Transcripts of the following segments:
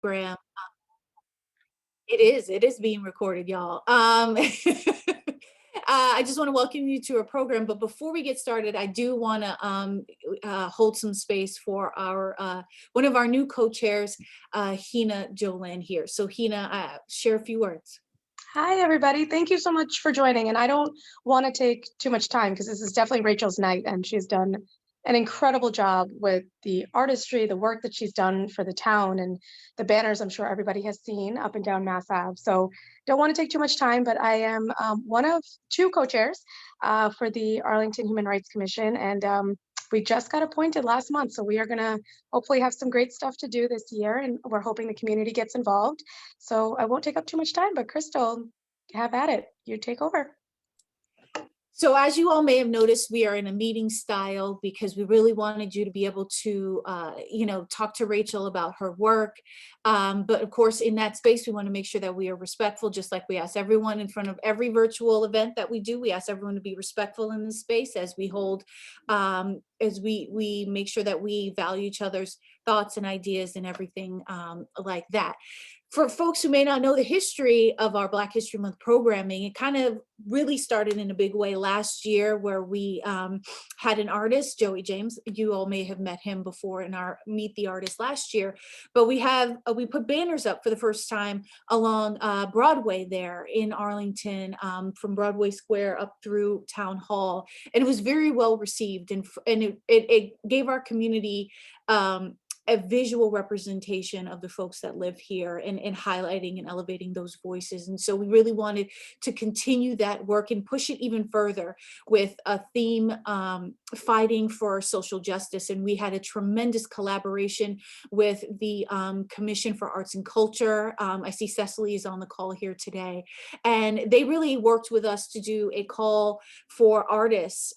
Graham. It is being recorded, y'all. I just want to welcome you to our program, but before we get started, I do want to hold some space for our one of our new co-chairs, Hina Jolin here. So Hina, share a few words. Hi, everybody. Thank you so much for joining. And I don't want to take too much time because this is definitely Rachel's night, and she's done an incredible job with the artistry, the work that she's done for the town, and the banners I'm sure everybody has seen up and down Mass Ave. So don't want to take too much time, but I am one of two co-chairs for the Arlington Human Rights Commission, and we just got appointed last month. So we are going to hopefully have some great stuff to do this year, and we're hoping the community gets involved. So I won't take up too much time, but Crystal, have at it. You take over. So as you all may have noticed, we are in a meeting style because we really wanted you to be able to, talk to Rachel about her work. But of course, in that space, we want to make sure that we are respectful, just like we ask everyone in front of every virtual event that we do. We ask everyone to be respectful in this space as we hold, as we make sure that we value each other's thoughts and ideas and everything like that. For folks who may not know the history of our Black History Month programming, it kind of really started in a big way last year, where we had an artist, Joey James. You all may have met him before in our Meet the Artist last year, but we put banners up for the first time along Broadway there in Arlington, from Broadway Square up through Town Hall, and it was very well received, and it gave our community a visual representation of the folks that live here, and highlighting and elevating those voices. And so we really wanted to continue that work and push it even further with a theme, fighting for social justice. And we had a tremendous collaboration with the Commission for Arts and Culture. I see Cecily is on the call here today. And they really worked with us to do a call for artists.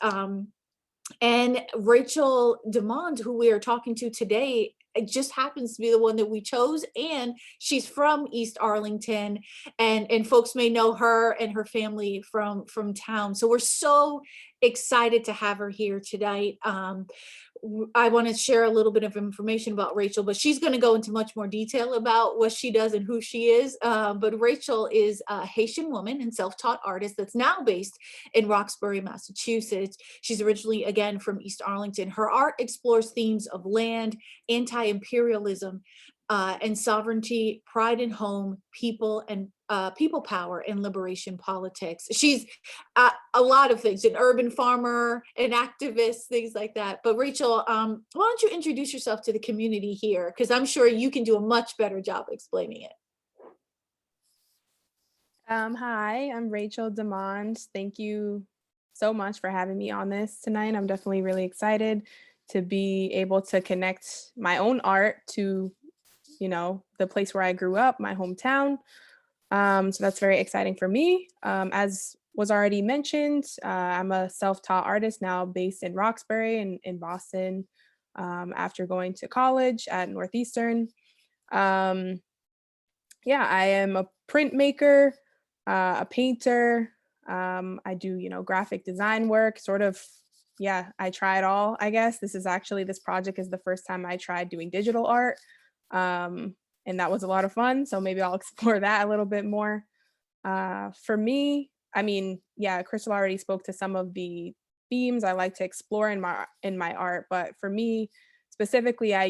And Rachel Domond, who we are talking to today, it just happens to be the one that we chose, and she's from East Arlington, and folks may know her and her family from town. So we're so excited to have her here tonight. I want to share a little bit of information about Rachel, but she's going to go into much more detail about what she does and who she is. But Rachel is a Haitian woman and self-taught artist that's now based in Roxbury, Massachusetts. She's originally, again, from East Arlington. Her art explores themes of land, anti-imperialism, and sovereignty, pride in home, people, and people power, and liberation politics. She's a lot of things: an urban farmer, an activist, things like that. But Rachel, why don't you introduce yourself to the community here? Because I'm sure you can do a much better job explaining it. Hi, I'm Rachel Domond. Thank you so much for having me on this tonight. I'm definitely really excited to be able to connect my own art to, the place where I grew up, my hometown. So that's very exciting for me. As was already mentioned, I'm a self-taught artist now based in Roxbury in Boston, after going to college at Northeastern. I am a printmaker, a painter. I do, graphic design work, sort of. Yeah, I try it all, I guess. This project is the first time I tried doing digital art. And that was a lot of fun. So maybe I'll explore that a little bit more. For me, Crystal already spoke to some of the themes I like to explore in my art. But for me specifically, I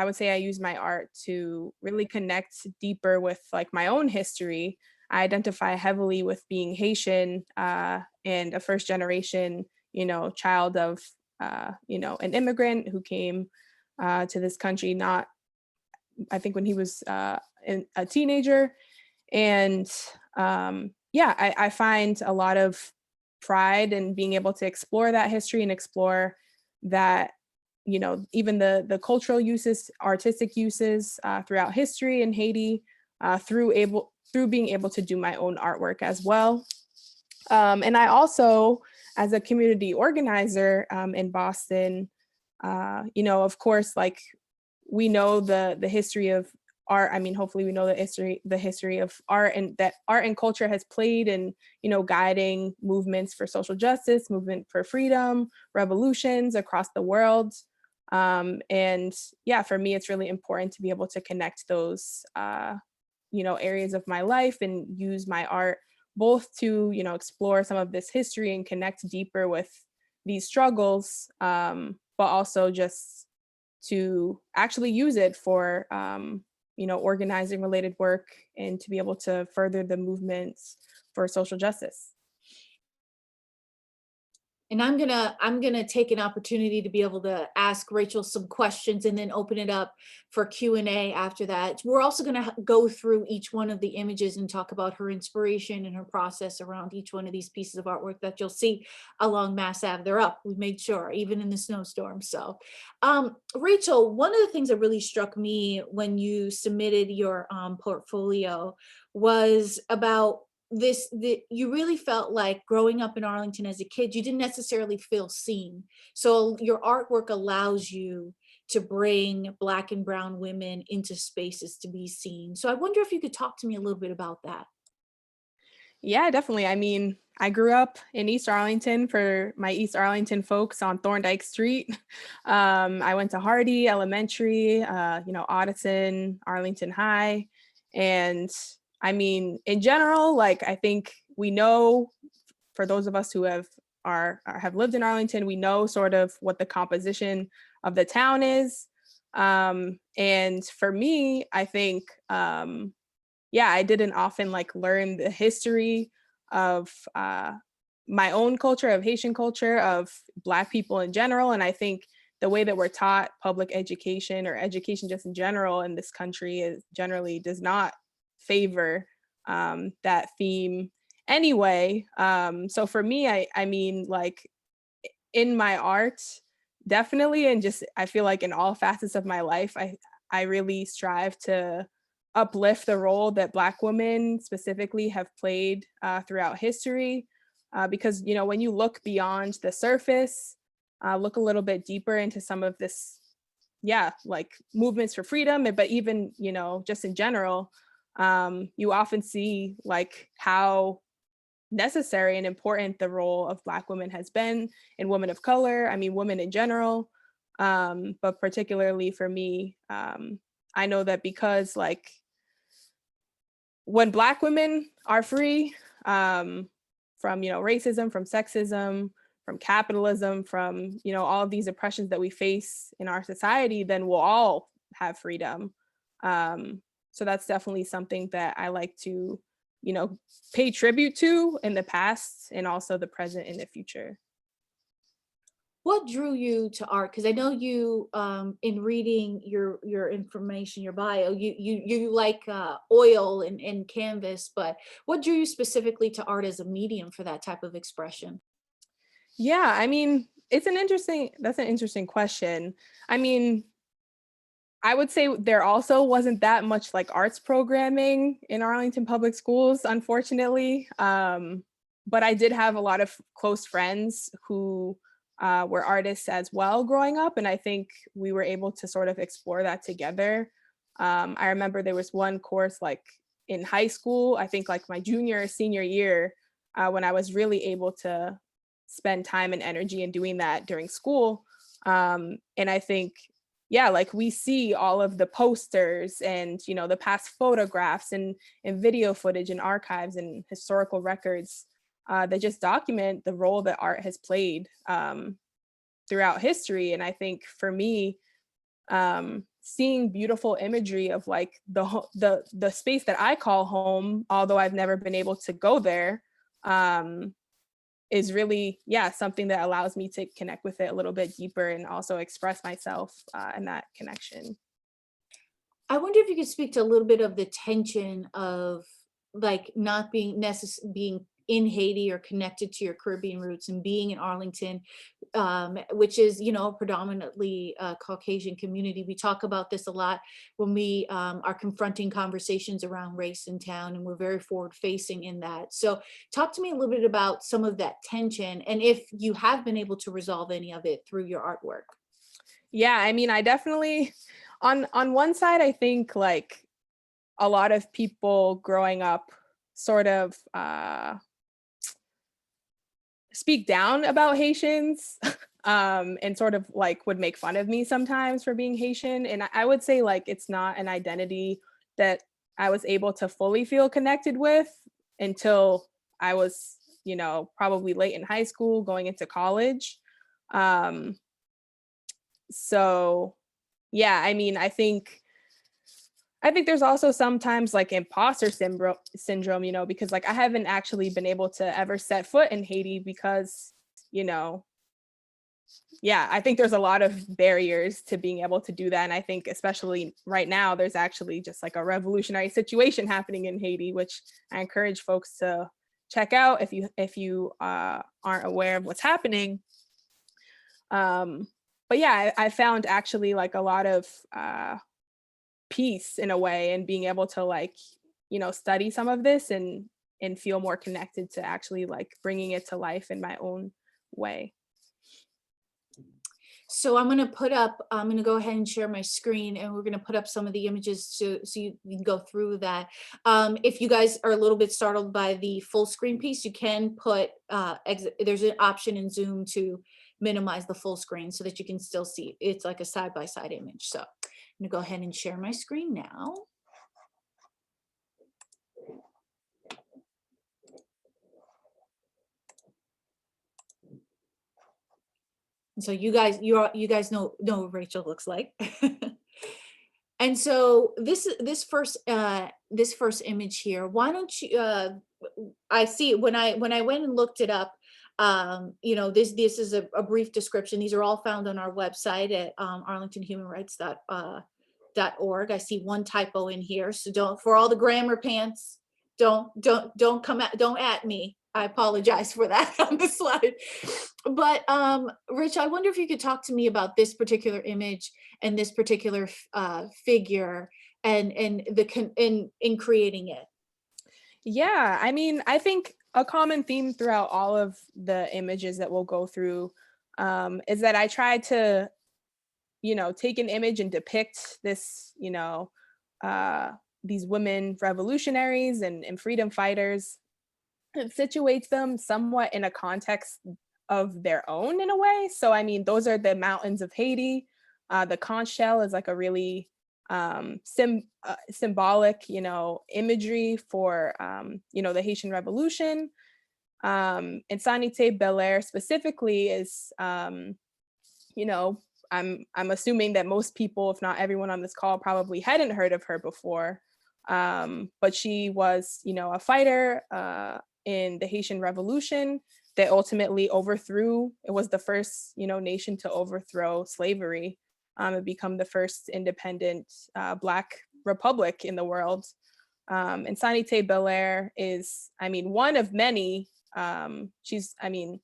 would say I use my art to really connect deeper with my own history. I identify heavily with being Haitian, and a first generation, child of, an immigrant who came to this country, I think when he was a teenager. And I find a lot of pride in being able to explore that history and explore that, even the cultural uses, artistic uses throughout history in Haiti, through being able to do my own artwork as well. And I also, as a community organizer in Boston, of course, we know the history of art. Hopefully we know the history of art, and that art and culture has played in, guiding movements for social justice, movement for freedom, revolutions across the world. And yeah, for me, it's really important to be able to connect those, areas of my life and use my art both to, explore some of this history and connect deeper with these struggles, but also just to actually use it for, organizing related work and to be able to further the movements for social justice. And I'm gonna take an opportunity to be able to ask Rachel some questions and then open it up for Q&A after that. We're also gonna go through each one of the images and talk about her inspiration and her process around each one of these pieces of artwork that you'll see along Mass Ave. They're up, we made sure, even in the snowstorm. So Rachel, one of the things that really struck me when you submitted your portfolio was about you really felt like growing up in Arlington as a kid, you didn't necessarily feel seen. So your artwork allows you to bring Black and brown women into spaces to be seen. So I wonder if you could talk to me a little bit about that. Yeah, definitely. I mean, I grew up in East Arlington. For my East Arlington folks, on Thorndike Street. I went to Hardy Elementary, Audison, Arlington High. And I mean, in general, like, I think we know, for those of us who have lived in Arlington, we know sort of what the composition of the town is. And for me, I think, I didn't often like learn the history of my own culture, of Haitian culture, of Black people in general. And I think the way that we're taught public education, or education just in general in this country, is generally does not favor that theme anyway. So for me, I mean, like, in my art, definitely, and just I feel like in all facets of my life, I really strive to uplift the role that Black women specifically have played throughout history, because when you look beyond the surface, look a little bit deeper into some of this, like movements for freedom, but even just in general, you often see like how necessary and important the role of Black women has been, and women of color, I mean women in general, but particularly for me, I know that because like when Black women are free, from racism, from sexism, from capitalism, from all of these oppressions that we face in our society, then we'll all have freedom. So that's definitely something that I like to pay tribute to in the past, and also the present and the future. What drew you to art? Because I know you, in reading your information, your bio, you like oil and canvas, but what drew you specifically to art as a medium for that type of expression? Yeah, I mean, that's an interesting question. I mean, I would say there also wasn't that much like arts programming in Arlington Public Schools, unfortunately. But I did have a lot of close friends who were artists as well growing up. And I think we were able to sort of explore that together. I remember there was one course like in high school, I think like my junior or senior year, when I was really able to spend time and energy in doing that during school. And I think, like we see all of the posters and, the past photographs and video footage and archives and historical records that just document the role that art has played throughout history. And I think for me, seeing beautiful imagery of like the space that I call home, although I've never been able to go there, is really, something that allows me to connect with it a little bit deeper and also express myself in that connection. I wonder if you could speak to a little bit of the tension of like not being being in Haiti or connected to your Caribbean roots and being in Arlington, which is, a predominantly Caucasian community. We talk about this a lot when we are confronting conversations around race in town, and we're very forward facing in that. So talk to me a little bit about some of that tension, and if you have been able to resolve any of it through your artwork. Yeah, I mean, I definitely, on one side, I think like a lot of people growing up sort of speak down about Haitians and sort of like would make fun of me sometimes for being Haitian. And I would say like it's not an identity that I was able to fully feel connected with until I was, you know, probably late in high school, going into college. So yeah, I mean, I think there's also sometimes like imposter syndrome, you know, because like I haven't actually been able to ever set foot in Haiti because, you know, yeah, I think there's a lot of barriers to being able to do that. And I think especially right now, there's actually just like a revolutionary situation happening in Haiti, which I encourage folks to check out if you aren't aware of what's happening. But yeah, I found actually like a lot of peace in a way, and being able to like, you know, study some of this and feel more connected to actually like bringing it to life in my own way. So I'm going to go ahead and share my screen, and we're going to put up some of the images so you can go through that. If you guys are a little bit startled by the full screen piece, you can put, there's an option in Zoom to minimize the full screen so that you can still see. It's like a side-by-side image. So I'm going to go ahead and share my screen now. So you guys know what Rachel looks like. And so this first image here, why don't you, I see when I went and looked it up, you know, this is a brief description. These are all found on our website at arlingtonhumanrights.org. I see one typo in here, so for all the grammar pants, don't at me. I apologize for that on the slide. But Rich, I wonder if you could talk to me about this particular image and this particular figure and in creating it. Yeah, I mean, I think a common theme throughout all of the images that we'll go through is that I try to, you know, take an image and depict this, you know, these women revolutionaries and freedom fighters. It situates them somewhat in a context of their own in a way. So, I mean, those are the mountains of Haiti. The conch shell is like a really symbolic, you know, imagery for, you know, the Haitian Revolution. And Sanité Belair specifically is, you know, I'm assuming that most people, if not everyone on this call, probably hadn't heard of her before. But she was, you know, a fighter in the Haitian Revolution that ultimately overthrew. It was the first, you know, nation to overthrow slavery and become the first independent Black republic in the world. And Sanité Belair is, I mean, one of many. She's, I mean,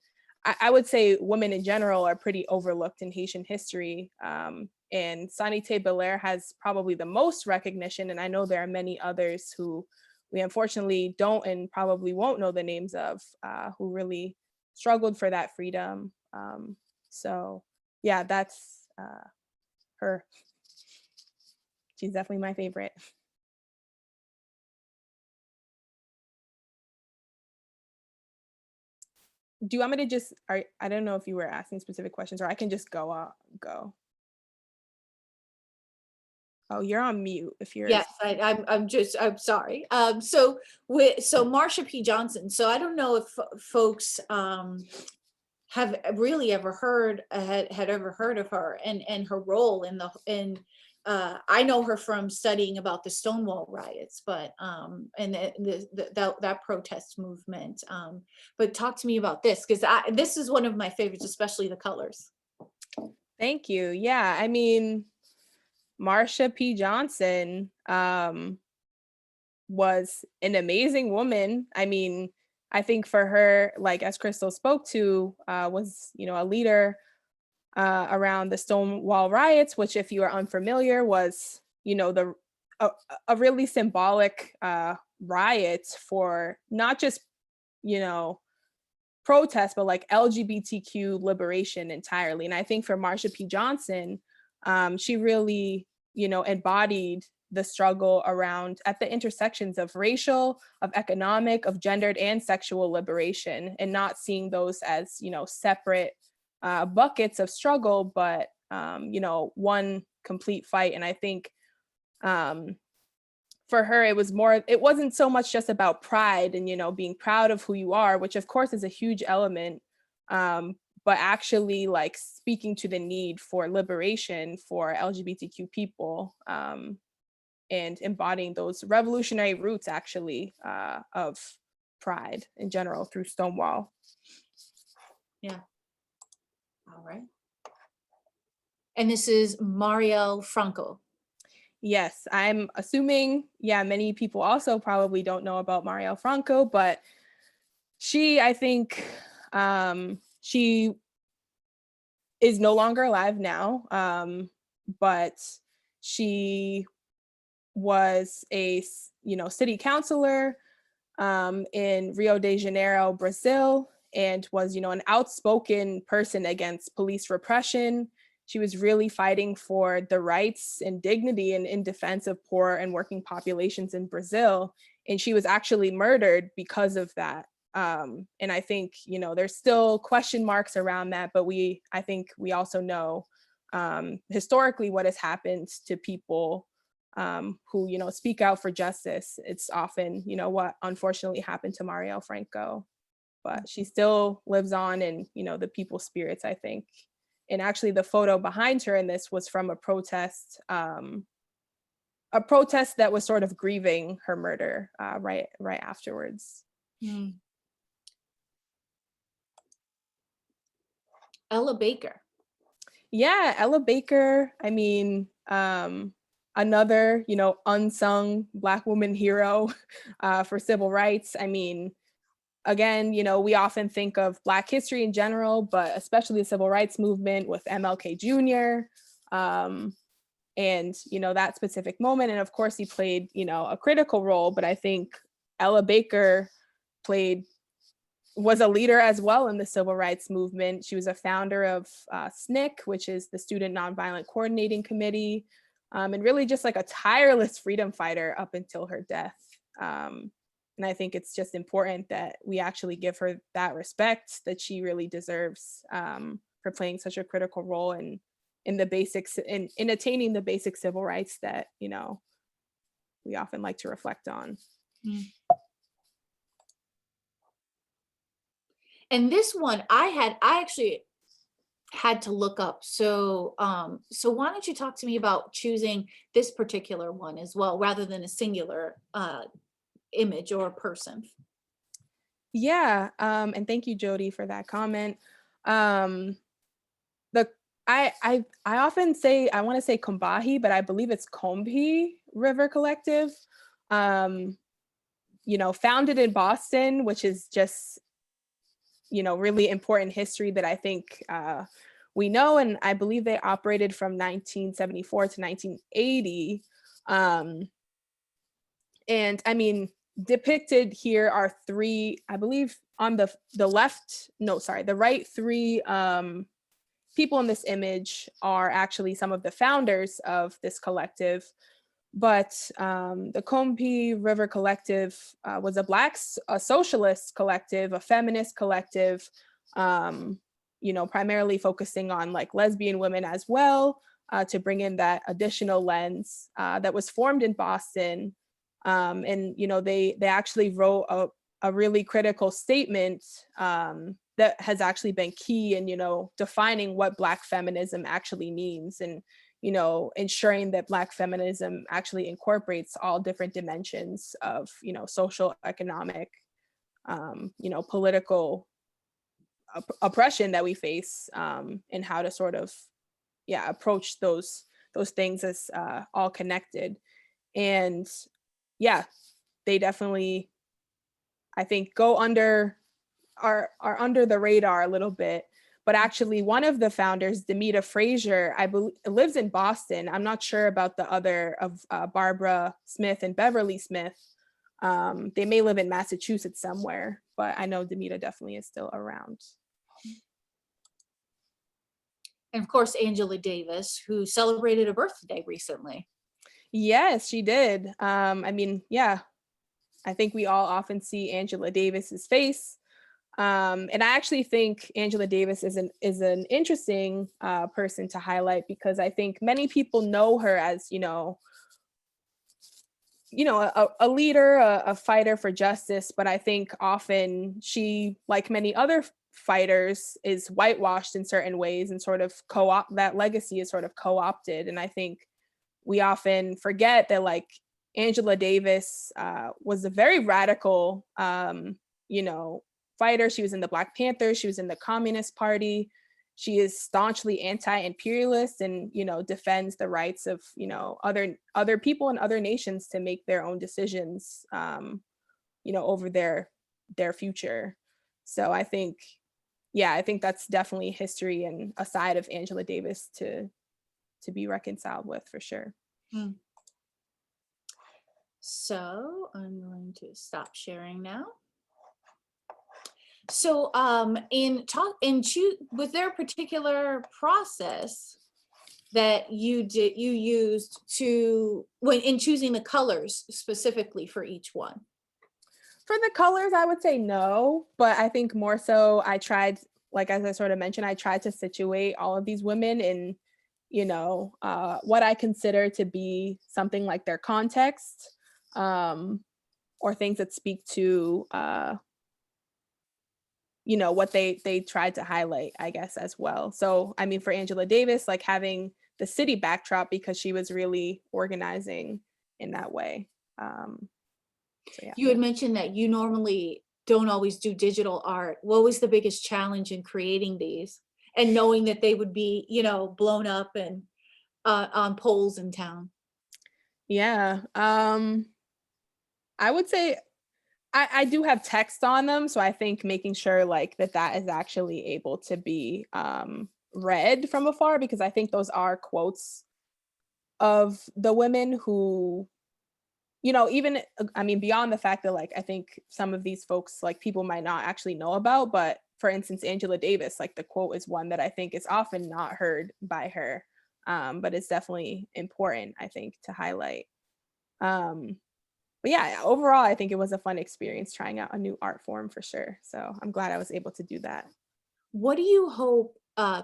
I would say women in general are pretty overlooked in Haitian history. And Sanité Belair has probably the most recognition. And I know there are many others who we unfortunately don't and probably won't know the names of, who really struggled for that freedom. So yeah, that's her. She's definitely my favorite. Do you want me to just, I don't know if you were asking specific questions, or I can just go. Oh, you're on mute if you're. Yes, I'm sorry. So Marsha P Johnson. So I don't know if folks have really ever had ever heard of her and her role I know her from studying about the Stonewall riots, but and that protest movement. But talk to me about this, because this is one of my favorites, especially the colors. Thank you. Yeah, I mean, Marsha P Johnson was an amazing woman. I mean, I think for her, like as Crystal spoke to, was, you know, a leader around the Stonewall riots, which, if you are unfamiliar, was, you know, a really symbolic riot for not just, you know, protest, but like LGBTQ liberation entirely. And I think for Marsha P Johnson, she really, you know, embodied the struggle around at the intersections of racial, of economic, of gendered and sexual liberation, and not seeing those as, you know, separate buckets of struggle, but you know, one complete fight. And I think for her, it wasn't so much just about pride and, you know, being proud of who you are, which of course is a huge element, but actually like speaking to the need for liberation for LGBTQ people, and embodying those revolutionary roots actually of pride in general through Stonewall. Yeah. All right. And this is Marielle Franco. Yes, I'm assuming, yeah, many people also probably don't know about Marielle Franco, but I think she is no longer alive now, but she was a, you know, city councilor in Rio de Janeiro, Brazil, and was, you know, an outspoken person against police repression. She was really fighting for the rights and dignity and in defense of poor and working populations in Brazil. And she was actually murdered because of that. And I think, you know, there's still question marks around that, but I think we also know historically what has happened to people who, you know, speak out for justice. It's often, you know, what unfortunately happened to Marielle Franco, but she still lives on in, you know, the people's spirits, I think. And actually the photo behind her in this was from a protest that was sort of grieving her murder right afterwards. Hmm. Ella Baker. Yeah, Ella Baker, I mean, another, you know, unsung Black woman hero for civil rights. I mean, again, you know, we often think of Black history in general, but especially the civil rights movement with MLK Jr. And, you know, that specific moment. And of course, he played, you know, a critical role, but I think Ella Baker was a leader as well in the civil rights movement. She was a founder of SNCC, which is the Student Nonviolent Coordinating Committee, and really just like a tireless freedom fighter up until her death. And I think it's just important that we actually give her that respect that she really deserves for playing such a critical role in the basics, in attaining the basic civil rights that, you know, we often like to reflect on. Mm. And this one I actually had to look up. So why don't you talk to me about choosing this particular one as well, rather than a singular image or person? Yeah, and thank you, Jody, for that comment. I often say, I want to say Combahee, but I believe it's Combahee River Collective. You know, founded in Boston, which is just, you know, really important history that I think we know. And I believe they operated from 1974 to 1980. And I mean, depicted here are three, I believe on the right three people in this image are actually some of the founders of this collective. But the Combahee River Collective was a socialist collective, a feminist collective, you know, primarily focusing on like lesbian women as well, to bring in that additional lens that was formed in Boston. And, you know, they actually wrote a really critical statement that has actually been key in, you know, defining what Black feminism actually means, and, you know, ensuring that Black feminism actually incorporates all different dimensions of, you know, social, economic, you know, political oppression that we face, and how to sort of, yeah, approach those things as all connected. And yeah, they definitely, I think, are under the radar a little bit. But actually, one of the founders, Demita Frazier, I believe lives in Boston. I'm not sure about the other of Barbara Smith and Beverly Smith. They may live in Massachusetts somewhere, but I know Demita definitely is still around. And of course, Angela Davis, who celebrated a birthday recently. Yes, she did. I mean, yeah, I think we all often see Angela Davis's face And I actually think Angela Davis is an interesting person to highlight, because I think many people know her as, a leader, a fighter for justice. But I think often she, like many other fighters, is whitewashed in certain ways, and sort of that legacy is sort of co-opted. And I think we often forget that, like, Angela Davis was a very radical, fighter. She was in the Black Panthers. She was in the Communist Party. She is staunchly anti-imperialist, and defends the rights of other people and other nations to make their own decisions, over their future. So I think that's definitely history and a side of Angela Davis to be reconciled with, for sure. Hmm. So I'm going to stop sharing now. So was there a particular process that you used in choosing the colors specifically for each one? For the colors, I would say no, but I think more so I tried, like, as I sort of mentioned, I tried to situate all of these women in, what I consider to be something like their context, or things that speak to, what they tried to highlight, I guess, as well. So, I mean, for Angela Davis, like, having the city backdrop, because she was really organizing in that way. So, yeah. You had mentioned that you normally don't always do digital art. What was the biggest challenge in creating these and knowing that they would be, blown up and on poles in town? Yeah. I would say I do have text on them, so I think making sure, like, that is actually able to be read from afar, because I think those are quotes of the women who, even, I mean, beyond the fact that, like, I think some of these folks, like, people might not actually know about, but for instance, Angela Davis, like, the quote is one that I think is often not heard by her, but it's definitely important, I think, to highlight. But yeah, overall, I think it was a fun experience trying out a new art form, for sure. So I'm glad I was able to do that. What do you hope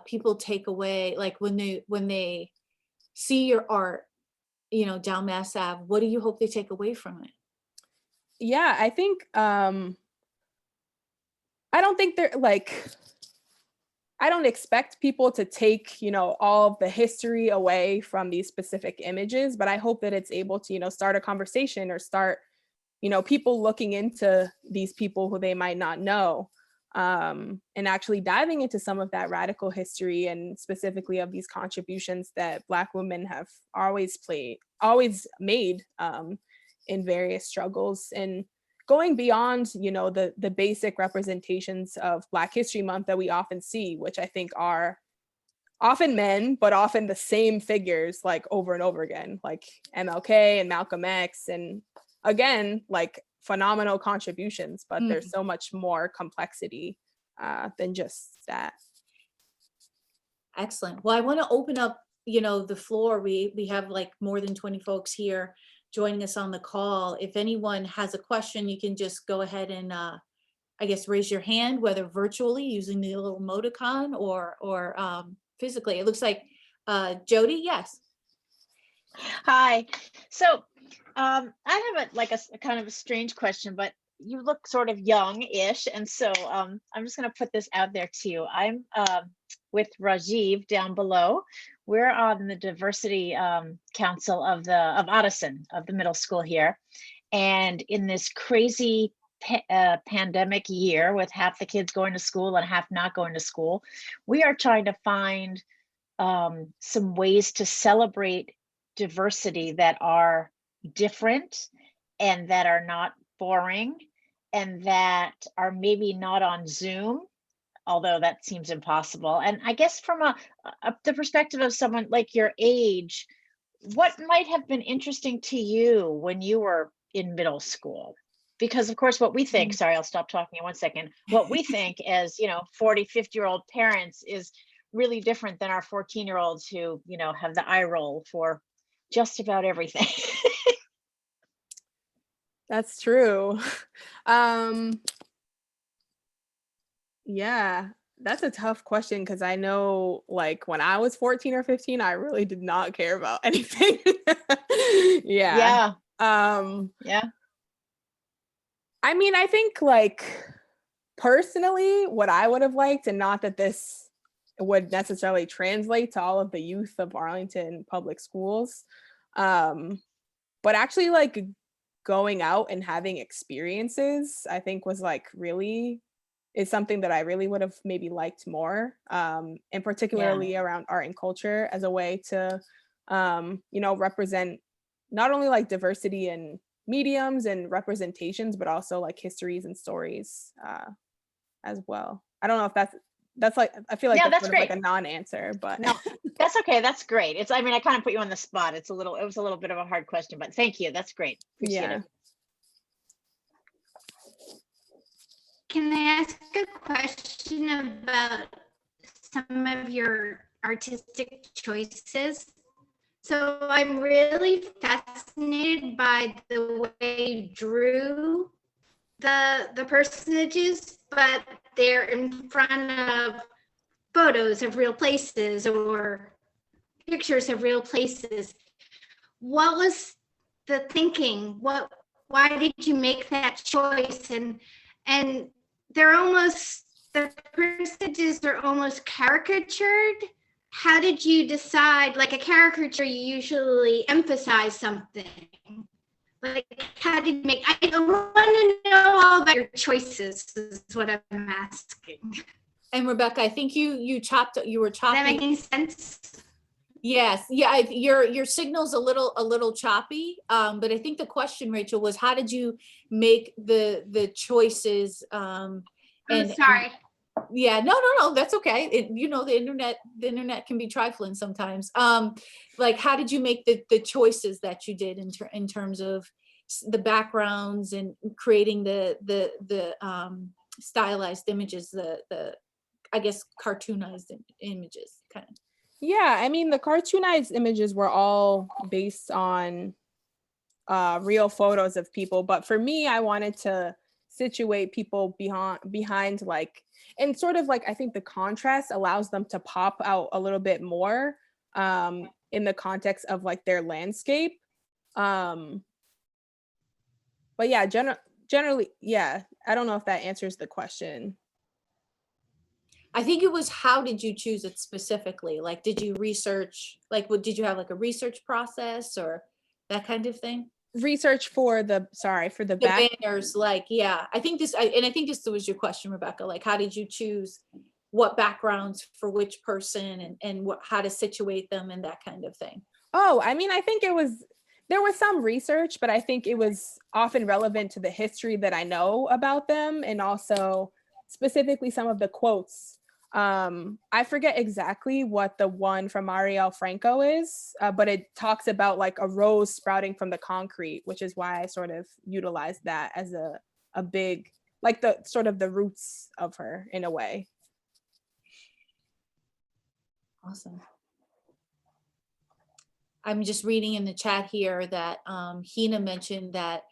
people take away, like when they see your art, down Mass Ave? What do you hope they take away from it? Yeah, I think I don't think they're like, I don't expect people to take, all of the history away from these specific images, but I hope that it's able to, start a conversation, or start, people looking into these people who they might not know, and actually diving into some of that radical history, and specifically of these contributions that Black women have always made, in various struggles, and going beyond, the basic representations of Black History Month that we often see, which I think are often men, but often the same figures, like, over and over again, like MLK and Malcolm X, and again, like, phenomenal contributions, but there's so much more complexity than just that. Excellent. Well, I want to open up, the floor. We have, like, more than 20 folks here joining us on the call. If anyone has a question, you can just go ahead and I guess raise your hand, whether virtually using the little emoticon or physically. It looks like Jody, yes. Hi. So I have a kind of a strange question, but you look sort of young-ish, and so I'm just going to put this out there to you. I'm with Rajiv down below. We're on the diversity council of Addison, of the middle school here, and in this crazy pandemic year, with half the kids going to school and half not going to school, we are trying to find some ways to celebrate diversity that are different, and that are not boring, and that are maybe not on Zoom, although that seems impossible. And I guess from the perspective of someone like your age, what might have been interesting to you when you were in middle school? Because of course, what we think, sorry, I'll stop talking in 1 second. What we think as, 40, 50-year-old parents is really different than our 14-year-olds who, have the eye roll for just about everything. That's true. Yeah, that's a tough question because I know like when I was 14 or 15, I really did not care about anything. Yeah. Yeah, Um, yeah, I mean, I think like personally, what I would have liked, and not that this would necessarily translate to all of the youth of Arlington public schools, but actually like going out and having experiences, I think was like really is something that I really would have maybe liked more, and particularly around art and culture as a way to, represent not only like diversity in mediums and representations, but also like histories and stories as well. I don't know if that's like, I feel like yeah, that's that's sort of like great. a non-answer, but No, that's okay. That's great. I mean, I kind of put you on the spot. It was a little bit of a hard question, but thank you. That's great. Appreciate yeah. it. Can I ask a question about some of your artistic choices? So I'm really fascinated by the way you drew the personages, but they're in front of photos of real places or pictures of real places. What was the thinking? Why did you make that choice? And they're almost, the personages are almost caricatured. How did you decide? Like a caricature, you usually emphasize something. Like, how did you make? I want to know all about your choices. Is what I'm asking. And Rebecca, I think you were Does that choppy. make any sense? Yes, yeah, your signal's a little choppy. But I think the question, Rachel, was how did you make the choices? Sorry. Yeah, no, that's okay. The internet can be trifling sometimes. Like how did you make the choices that you did in terms of the backgrounds and creating the stylized images, the I guess cartoonized images kind of. Yeah, I mean, the cartoonized images were all based on real photos of people, but for me, I wanted to situate people behind like, and sort of like, I think the contrast allows them to pop out a little bit more in the context of like their landscape. But yeah, generally, yeah, I don't know if that answers the question. I think it was, how did you choose it specifically? Like, did you research, like, did you have like a research process or that kind of thing? Research for the The back. banners, like, yeah, I think this was your question, Rebecca, like, how did you choose what backgrounds for which person and how to situate them and that kind of thing? Oh, I mean, I think there was some research, but I think it was often relevant to the history that I know about them, and also specifically some of the quotes. I forget exactly what the one from Marielle Franco is, but it talks about like a rose sprouting from the concrete, which is why I sort of utilized that as a big, like the sort of the roots of her in a way. Awesome. I'm just reading in the chat here that Hina mentioned that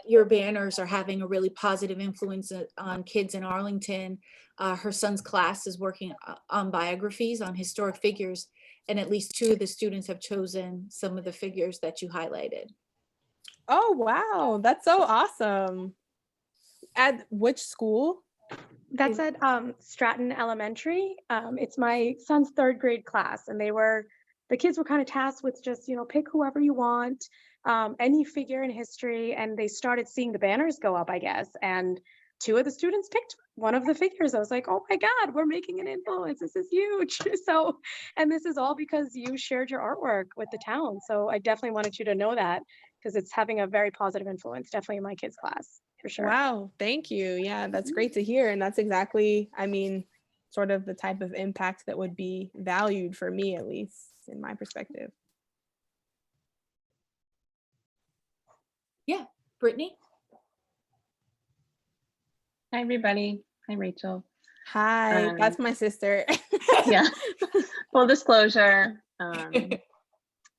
your banners are having a really positive influence on kids in Arlington. Her son's class is working on biographies on historic figures, and at least 2 of the students have chosen some of the figures that you highlighted. Oh, wow. That's so awesome. At which school? That's at Stratton Elementary. It's my son's 3rd grade class, and the kids were kind of tasked with just, pick whoever you want, any figure in history, and they started seeing the banners go up, I guess, and 2 of the students picked one of the figures. I was like, oh my God, we're making an influence. This is huge. So, and this is all because you shared your artwork with the town. So I definitely wanted you to know that, because it's having a very positive influence, definitely in my kids' class, for sure. Wow, thank you. Yeah, that's great to hear. And that's exactly, I mean, sort of the type of impact that would be valued for me, at least in my perspective. Yeah, Brittany? Hi, everybody. Hi, Rachel. Hi, that's my sister. Yeah, full disclosure,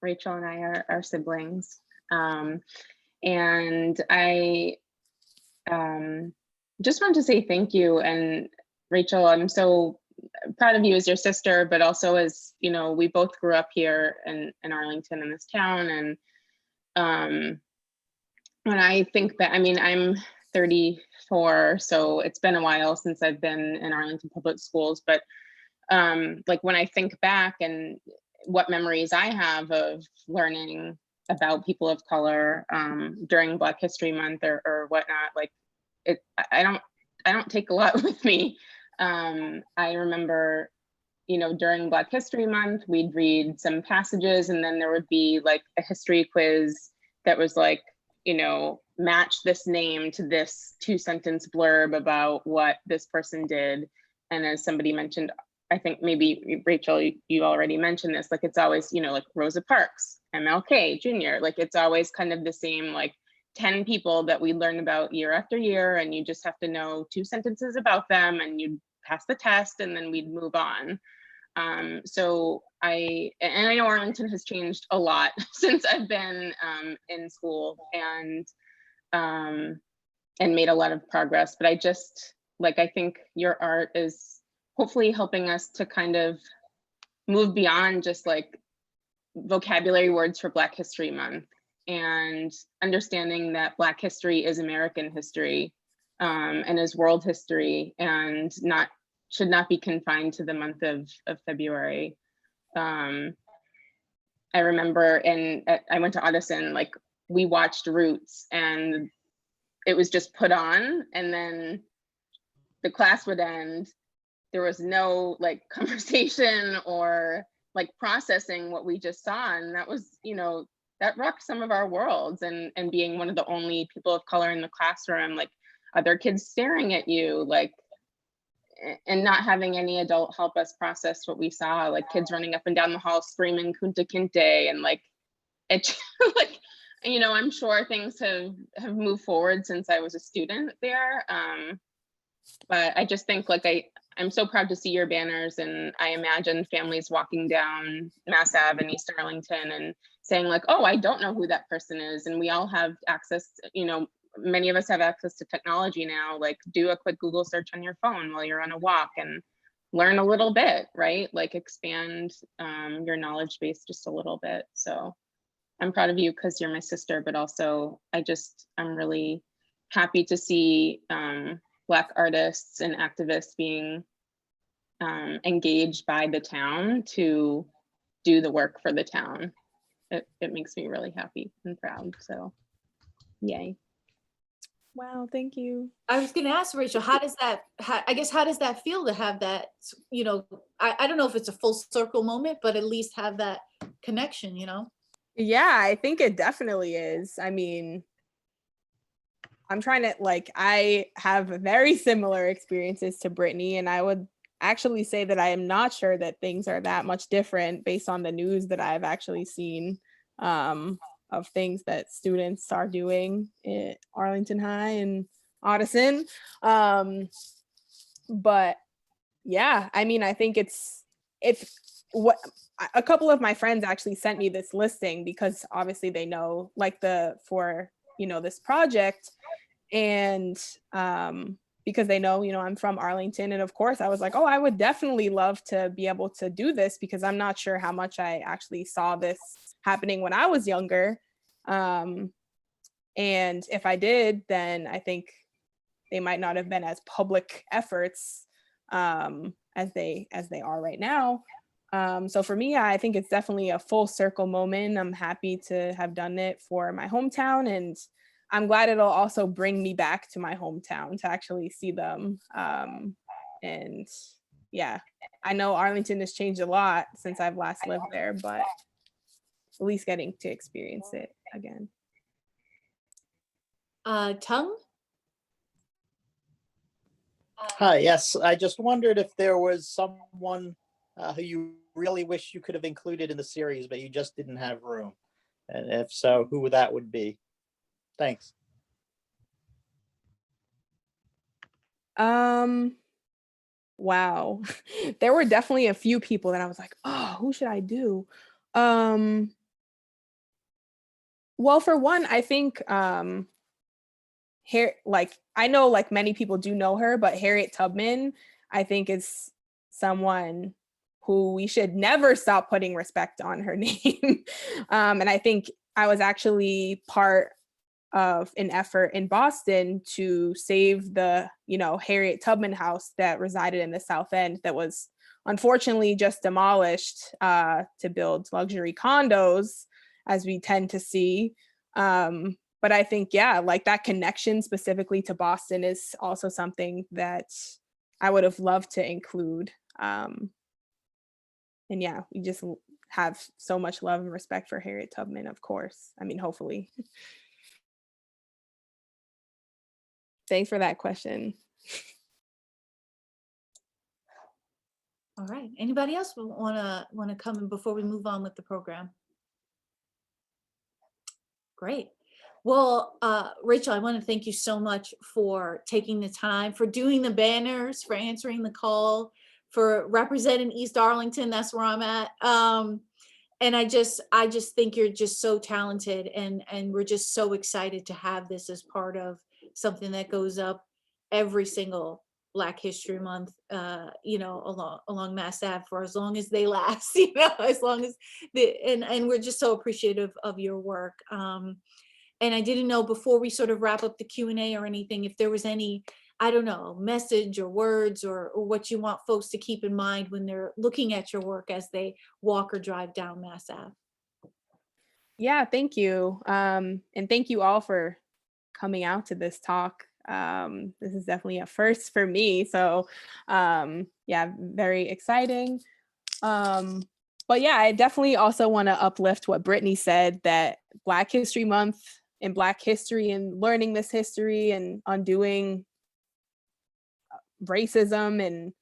Rachel and I are siblings. And I just wanted to say thank you. And Rachel, I'm so proud of you as your sister, but also as, you know, we both grew up here in Arlington, in this town. And when I think back, I mean, I'm 34, so it's been a while since I've been in Arlington Public Schools, but like when I think back and what memories I have of learning about people of color during Black History Month or whatnot, like I don't take a lot with me. I remember, you know, during Black History Month, we'd read some passages and then there would be like a history quiz that was like, you know, match this name to this 2-sentence blurb about what this person did. And as somebody mentioned, I think maybe Rachel, you already mentioned this, like it's always, you know, like Rosa Parks, MLK Jr., like it's always kind of the same, like 10 people that we learn about year after year, and you just have to know 2 sentences about them and you pass the test and then we'd move on. So I know Arlington has changed a lot since I've been in school and made a lot of progress, but I just, like, I think your art is hopefully helping us to kind of move beyond just like vocabulary words for Black History Month and understanding that Black history is American history and is world history and should not be confined to the month of February. I remember I went to Audison, like we watched Roots and it was just put on and then the class would end. There was no like conversation or like processing what we just saw. And that was, you know, that rocked some of our worlds and being one of the only people of color in the classroom, like other kids staring at you, like, and not having any adult help us process what we saw, like kids running up and down the hall screaming Kunta Kinte, and like, it, like, you know, I'm sure things have moved forward since I was a student there. But I just think like I'm so proud to see your banners, and I imagine families walking down Mass Ave in East Arlington and saying like, oh, I don't know who that person is. And we all have access, you know, many of us have access to technology now, like do a quick Google search on your phone while you're on a walk and learn a little bit, right? Like expand your knowledge base just a little bit. So I'm proud of you because you're my sister, but also I'm really happy to see Black artists and activists being engaged by the town to do the work for the town. It makes me really happy and proud, so yay. Wow, thank you. I was going to ask Rachel, how does that feel to have that, you know, I don't know if it's a full circle moment, but at least have that connection, you know? Yeah, I think it definitely is. I mean, I'm trying to, like, I have very similar experiences to Brittany, and I would actually say that I am not sure that things are that much different based on the news that I've actually seen of things that students are doing at Arlington High and Audison. But yeah, I mean, I think it's what a couple of my friends actually sent me this listing because obviously they know like for this project, and because they know, you know, I'm from Arlington. And of course I was like, oh, I would definitely love to be able to do this because I'm not sure how much I actually saw this happening when I was younger. And if I did, then I think they might not have been as public efforts as they are right now. So for me, I think it's definitely a full circle moment. I'm happy to have done it for my hometown, and I'm glad it'll also bring me back to my hometown to actually see them. And yeah, I know Arlington has changed a lot since I've last lived there, but at least getting to experience it again. Tung? Hi, yes, I just wondered if there was someone who you really wish you could have included in the series, but you just didn't have room. And if so, who that would be? Thanks. Wow. There were definitely a few people that I was like, oh, who should I do? Well, for one, I think I know like many people do know her, but Harriet Tubman, I think, is someone who we should never stop putting respect on her name. And I think I was actually part of an effort in Boston to save the, Harriet Tubman house that resided in the South End that was unfortunately just demolished to build luxury condos, as we tend to see. But I think, like that connection specifically to Boston is also something that I would have loved to include. And we just have so much love and respect for Harriet Tubman, of course. I mean, hopefully. Thanks for that question. All right. Anybody else want to come in before we move on with the program? Great. Well, Rachel, I want to thank you so much for taking the time, for doing the banners, for answering the call, for representing East Arlington. That's where I'm at. And I just think you're just so talented, and we're just so excited to have this as part of something that goes up every single Black History Month, along Mass Ave for as long as they last, as long as and we're just so appreciative of your work. And I didn't know, before we sort of wrap up the Q&A or anything, if there was any, I don't know, message or words or what you want folks to keep in mind when they're looking at your work as they walk or drive down Mass Ave. Yeah, thank you. And thank you all for coming out to this talk. This is definitely a first for me. So very exciting. But I definitely also want to uplift what Brittany said, that Black History Month and Black history and learning this history and undoing racism and,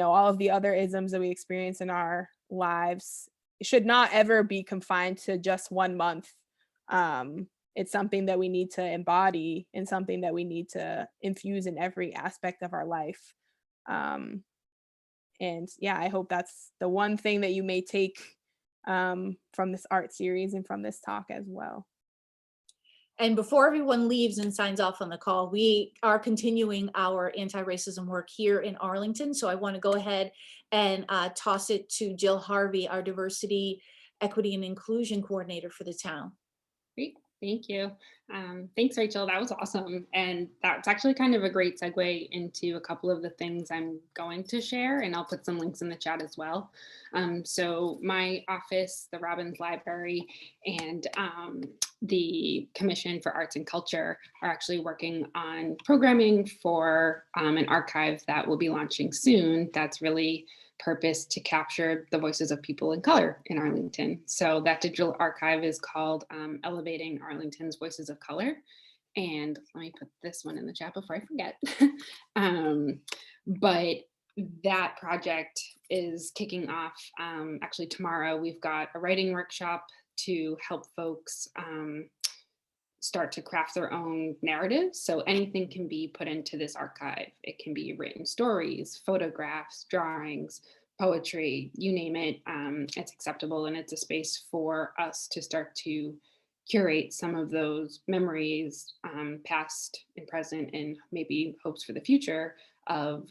all of the other isms that we experience in our lives, it should not ever be confined to just 1 month. It's something that we need to embody and something that we need to infuse in every aspect of our life. And I hope that's the one thing that you may take from this art series and from this talk as well. And before everyone leaves and signs off on the call, we are continuing our anti-racism work here in Arlington. So I want to go ahead and toss it to Jill Harvey, our diversity, equity, and inclusion coordinator for the town. Great, thank you. Thanks, Rachel, that was awesome. And that's actually kind of a great segue into a couple of the things I'm going to share, and I'll put some links in the chat as well. So my office, the Robbins Library, and the Commission for Arts and Culture are actually working on programming for an archive that will be launching soon that's really purpose to capture the voices of people of color in Arlington. So that digital archive is called Elevating Arlington's Voices of Color. And let me put this one in the chat before I forget. But that project is kicking off actually tomorrow. We've got a writing workshop to help folks start to craft their own narratives. So anything can be put into this archive. It can be written stories, photographs, drawings, poetry, you name it. It's acceptable, and it's a space for us to start to curate some of those memories, past and present, and maybe hopes for the future of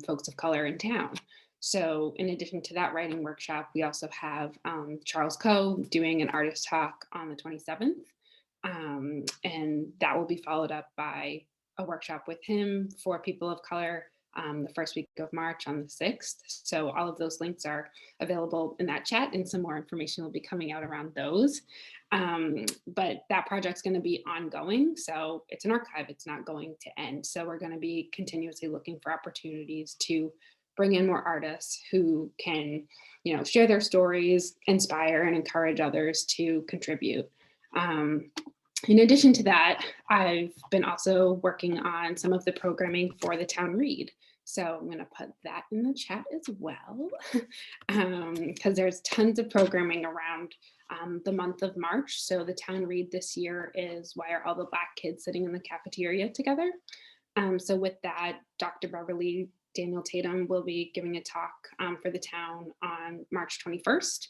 folks of color in town. So in addition to that writing workshop, we also have Charles Coe doing an artist talk on the 27th. And that will be followed up by a workshop with him for people of color the first week of March on the 6th. So all of those links are available in that chat, and some more information will be coming out around those. But that project's going to be ongoing. So it's an archive, it's not going to end. So we're going to be continuously looking for opportunities to bring in more artists who can, share their stories, inspire and encourage others to contribute. In addition to that, I've been also working on some of the programming for the Town Read. So I'm going to put that in the chat as well, because there's tons of programming around the month of March. So the Town Read this year is Why Are All the Black Kids Sitting in the Cafeteria Together? So with that, Dr. Beverly Daniel Tatum will be giving a talk for the town on March 21st.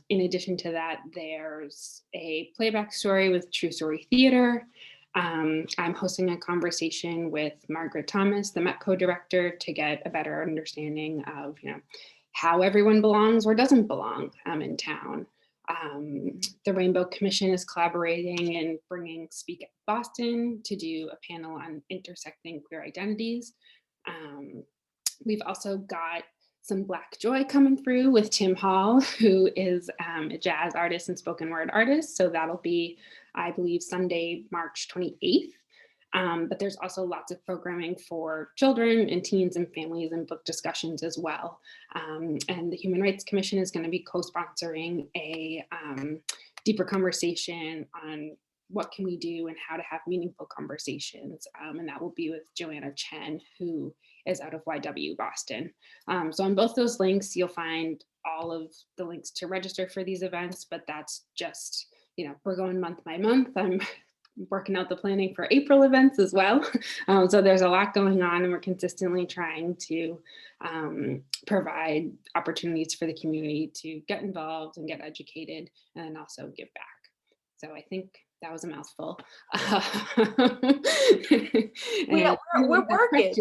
In addition to that, there's a playback story with True Story Theater. I'm hosting a conversation with Margaret Thomas, the METCO director, to get a better understanding of, how everyone belongs or doesn't belong in town. The Rainbow Commission is collaborating and bringing Speak at Boston to do a panel on intersecting queer identities. We've also got some Black Joy coming through with Tim Hall, who is a jazz artist and spoken word artist. So that'll be, I believe, Sunday, March 28th. But there's also lots of programming for children and teens and families and book discussions as well. And the Human Rights Commission is going to be co-sponsoring a deeper conversation on what can we do and how to have meaningful conversations. And that will be with Joanna Chen, who is out of YW Boston. So on both those links, you'll find all of the links to register for these events, but that's just, we're going month by month. I'm working out the planning for April events as well. So there's a lot going on, and we're consistently trying to provide opportunities for the community to get involved and get educated and also give back. So I think that was a mouthful. We're working.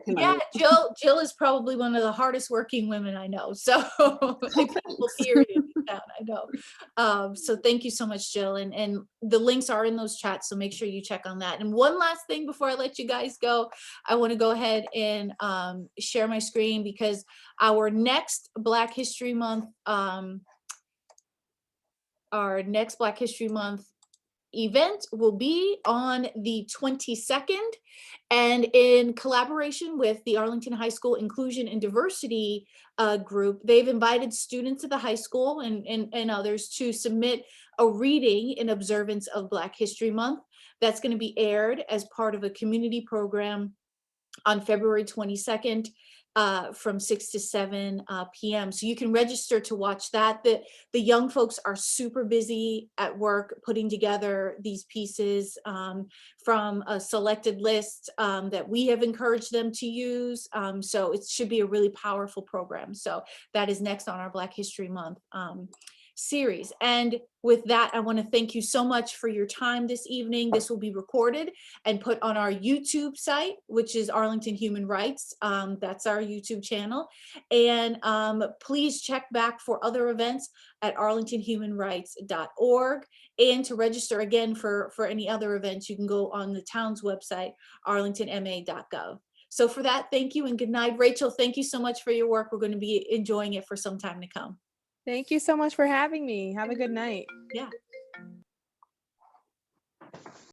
Yeah, Jill is probably one of the hardest working women I know. So people fear it in town, I know. So thank you so much, Jill. And the links are in those chats, so make sure you check on that. And one last thing before I let you guys go, I want to go ahead and share my screen, because our next Black History Month, event will be on the 22nd, and in collaboration with the Arlington High School Inclusion and Diversity group, they've invited students of the high school and others to submit a reading in observance of Black History Month. That's going to be aired as part of a community program on February 22nd. From 6 to 7 p.m. So you can register to watch that. The young folks are super busy at work putting together these pieces from a selected list that we have encouraged them to use. So it should be a really powerful program. So that is next on our Black History Month series. And with that, I want to thank you so much for your time this evening. This will be recorded and put on our YouTube site, which is Arlington Human Rights. That's our YouTube channel. And please check back for other events at arlingtonhumanrights.org. And to register again for any other events, you can go on the town's website, arlingtonma.gov. So for that, thank you and good night. Rachel, thank you so much for your work. We're going to be enjoying it for some time to come. Thank you so much for having me. Have a good night. Yeah.